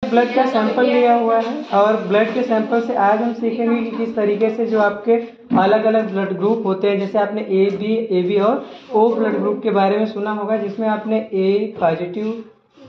Blood का sample लिया हुआ है और ब्लड के सैंपल से आज हम सीखेंगे कि किस तरीके से जो आपके अलग अलग ब्लड ग्रुप होते हैं, जैसे आपने ए बी और ओ ब्लड ग्रुप के बारे में सुना होगा, जिसमें आपने A positive,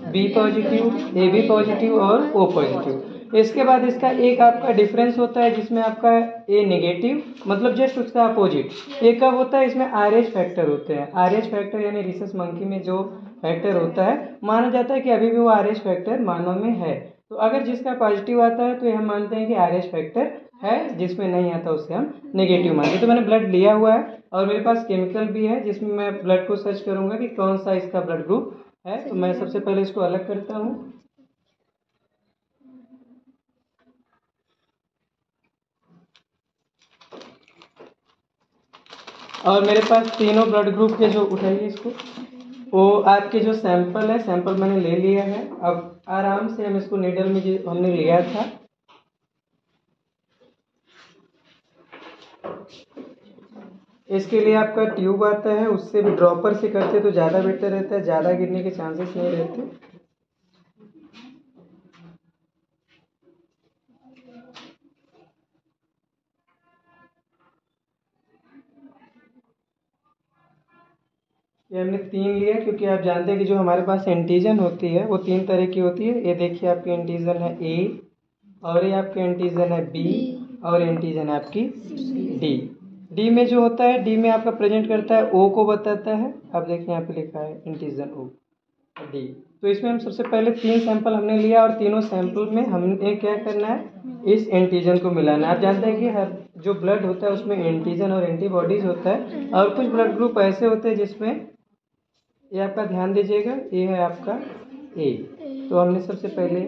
B positive, A B positive और ओ पॉजिटिव। इसके बाद इसका एक आपका डिफरेंस होता है जिसमें आपका ए नेगेटिव, मतलब जस्ट उसका अपोजिट। ये कब होता है? इसमें आरएच फैक्टर होते हैं। आरएच फैक्टर यानी रिसस मंकी में जो फैक्टर होता है, माना जाता है कि अभी भी वो आरएच फैक्टर मानव में है। तो अगर जिसका पॉजिटिव आता है तो ये हम मानते हैं कि आरएच फैक्टर है, जिसमें नहीं आता उससे हम नेगेटिव मानते हैं। तो मैंने ब्लड लिया हुआ है और मेरे पास केमिकल भी है जिसमें मैं ब्लड को सर्च करूंगा कि कौन सा इसका ब्लड ग्रुप है। तो मैं सबसे पहले इसको अलग करता हूँ। और मेरे पास तीनों ब्लड ग्रुप के जो, उठाइए इसको, वो आपके जो सैंपल है, सैंपल मैंने ले लिया है। अब आराम से हम इसको नीडल में जो हमने लिया था, इसके लिए आपका ट्यूब आता है, उससे भी ड्रॉपर से करते तो ज़्यादा बेटर रहता है, ज़्यादा गिरने के चांसेस नहीं रहते। ये हमने 3 लिया क्योंकि आप जानते हैं कि जो हमारे पास एंटीजन होती है वो 3 तरह की होती है। ये देखिए आपकी एंटीजन है ए, और ये आपकी एंटीजन है बी, और एंटीजन है आपकी डी। डी में जो होता है, डी में आपका प्रेजेंट करता है, ओ को बताता है। अब देखिए यहाँ पे लिखा है एंटीजन ओ डी। तो इसमें हम सबसे पहले 3 सैंपल हमने लिया और तीनों सैंपल में हमने क्या करना है, इस एंटीजन को मिलाना है। आप जानते हैं कि हर जो ब्लड होता है उसमें एंटीजन और एंटीबॉडीज होता है, और कुछ ब्लड ग्रुप ऐसे होते हैं जिसमें, ये आपका ध्यान दीजिएगा, ये है आपका ए। तो हमने सबसे पहले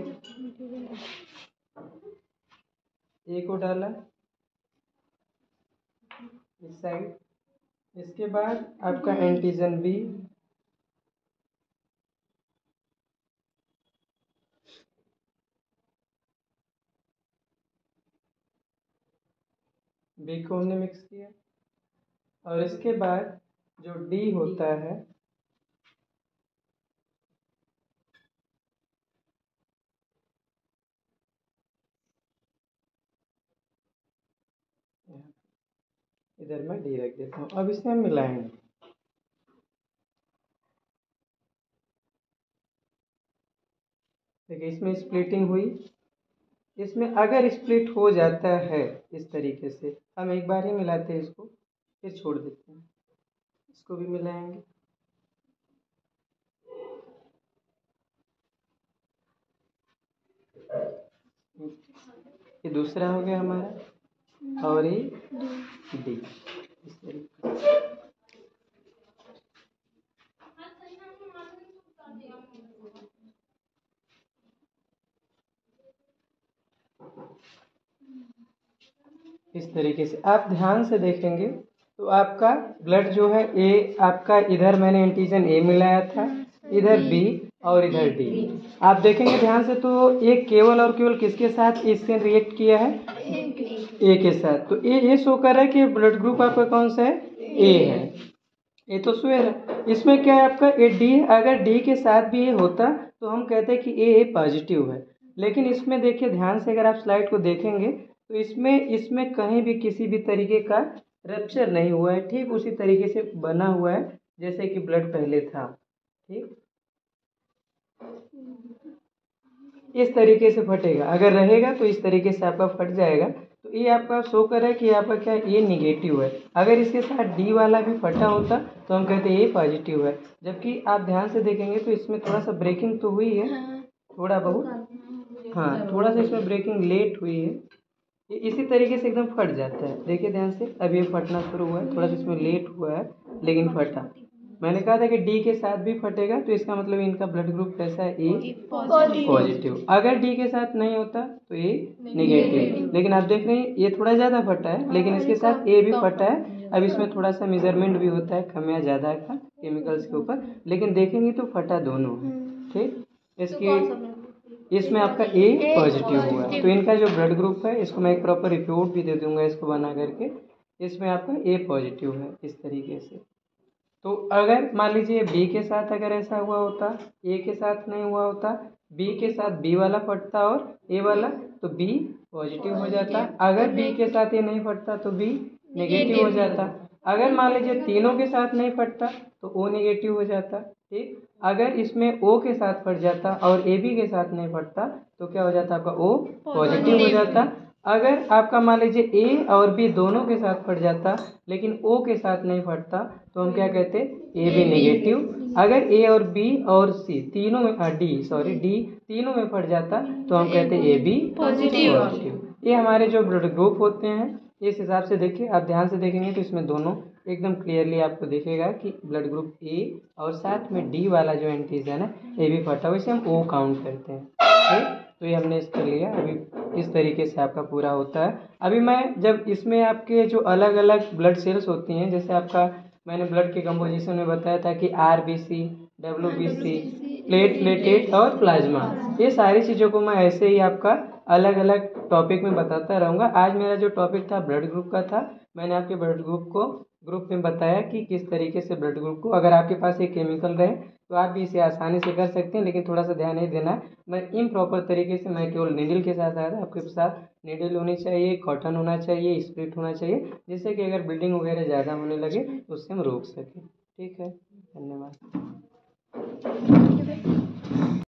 ए को डाला इस साइड। इसके बाद आपका एंटीजन बी, बी को हमने मिक्स किया। और इसके बाद जो डी होता है, इधर मैं डी रख देता हूँ। अब इसे हम मिलाएंगे। देखिए इसमें स्प्लिटिंग हुई। इसमें अगर स्प्लिट हो जाता है इस तरीके से, हम एक बार ही मिलाते हैं इसको, फिर छोड़ देते हैं। इसको भी मिलाएंगे। ये दूसरा हो गया हमारा, और ये डी। इस तरीके से आप ध्यान से देखेंगे तो आपका ब्लड जो है, ए आपका, इधर मैंने एंटीजन ए मिलाया था, इधर बी और इधर डी। आप देखेंगे ध्यान से तो ये केवल और केवल किसके साथ इससे रिएक्ट किया है, ए के साथ। तो ये शो कर रहा है कि ब्लड ग्रुप आपका कौन सा है, ए है। ये तो श्योर है। इसमें क्या है आपका, ए डी है। अगर डी के साथ भी ये होता तो हम कहते हैं कि ए पॉजिटिव है। लेकिन इसमें देखिए ध्यान से, अगर आप स्लाइड को देखेंगे तो इसमें कहीं भी किसी भी तरीके का रप्चर नहीं हुआ है, ठीक उसी तरीके से बना हुआ है जैसे कि ब्लड पहले था। ठीक इस तरीके से फटेगा, अगर रहेगा तो इस तरीके से आपका फट जाएगा। तो ये आपका शो कर रहा है कि आपका क्या, ये निगेटिव है। अगर इसके साथ डी वाला भी फटा होता तो हम कहते हैं ये पॉजिटिव है। जबकि आप ध्यान से देखेंगे तो इसमें थोड़ा सा ब्रेकिंग तो हुई है, थोड़ा बहुत, हाँ थोड़ा सा इसमें ब्रेकिंग लेट हुई है। ये इसी तरीके से एकदम फट जाता है। देखिए ध्यान से, अब ये फटना शुरू हुआ है, थोड़ा सा इसमें लेट हुआ है लेकिन फटा। मैंने कहा था कि डी के साथ भी फटेगा, तो इसका मतलब इनका ब्लड ग्रुप कैसा है, ए पॉजिटिव। अगर डी के साथ नहीं होता तो ए नेगेटिव। लेकिन आप देख रहे हैं ये थोड़ा ज़्यादा फटा है, लेकिन इसके साथ ए भी फटा है। अब इसमें थोड़ा सा मेजरमेंट भी होता है कम या ज़्यादा का केमिकल्स के ऊपर, लेकिन देखेंगे तो फटा दोनों है। ठीक, इसमें आपका ए पॉजिटिव हुआ है। तो इनका जो ब्लड ग्रुप है, इसको मैं एक प्रॉपर रिपोर्ट भी दे दूंगा इसको बना करके। इसमें आपका ए पॉजिटिव है इस तरीके से। तो अगर मान लीजिए बी के साथ अगर ऐसा हुआ होता, ए के साथ नहीं हुआ होता, बी के साथ बी वाला फटता और ए वाला, तो बी पॉजिटिव हो जाता। अगर बी के साथ ये नहीं फटता तो बी नेगेटिव हो जाता। अगर मान लीजिए तीनों के साथ नहीं फटता तो ओ नेगेटिव हो जाता। ठीक, अगर इसमें ओ के साथ फट जाता और ए बी के साथ नहीं फटता तो क्या हो जाता आपका ओ पॉजिटिव हो जाता। अगर आपका मान लीजिए ए और बी दोनों के साथ फट जाता लेकिन ओ के साथ नहीं फटता तो हम क्या कहते ए बी नेगेटिव। अगर ए और बी और सी तीनों में डी तीनों में फट जाता तो हम कहते ए बी पॉजिटिव। ये हमारे जो ब्लड ग्रुप होते हैं इस हिसाब से देखिए, आप ध्यान से देखेंगे तो इसमें दोनों एकदम क्लियरली आपको दिखेगा कि ब्लड ग्रुप ए और साथ में डी वाला जो एंटीजन है ए भी फटा, वैसे हम ओ काउंट करते हैं। ठीक, तो ये हमने इसका लिया। अभी इस तरीके से आपका पूरा होता है। अभी मैं जब इसमें आपके जो अलग अलग ब्लड सेल्स होती हैं, जैसे आपका मैंने ब्लड के कंपोजिशन में बताया था कि RBC, WBC, प्लेटलेट और प्लाज्मा, ये सारी चीज़ों को मैं ऐसे ही आपका अलग अलग टॉपिक में बताता रहूँगा। आज मेरा जो टॉपिक था ब्लड ग्रुप का था। मैंने आपके ब्लड ग्रुप में बताया कि किस तरीके से ब्लड ग्रुप को, अगर आपके पास एक केमिकल रहे तो आप भी इसे आसानी से कर सकते हैं, लेकिन थोड़ा सा ध्यान नहीं देना। मैं इम्प्रॉपर तरीके से मैं केवल नीडल के साथ आया था, आपके साथ नीडल होनी चाहिए, कॉटन होना चाहिए, स्प्रिट होना चाहिए, जिससे कि अगर ब्लीडिंग वगैरह ज़्यादा होने लगे तो उससे हम रोक सकें। ठीक है, धन्यवाद।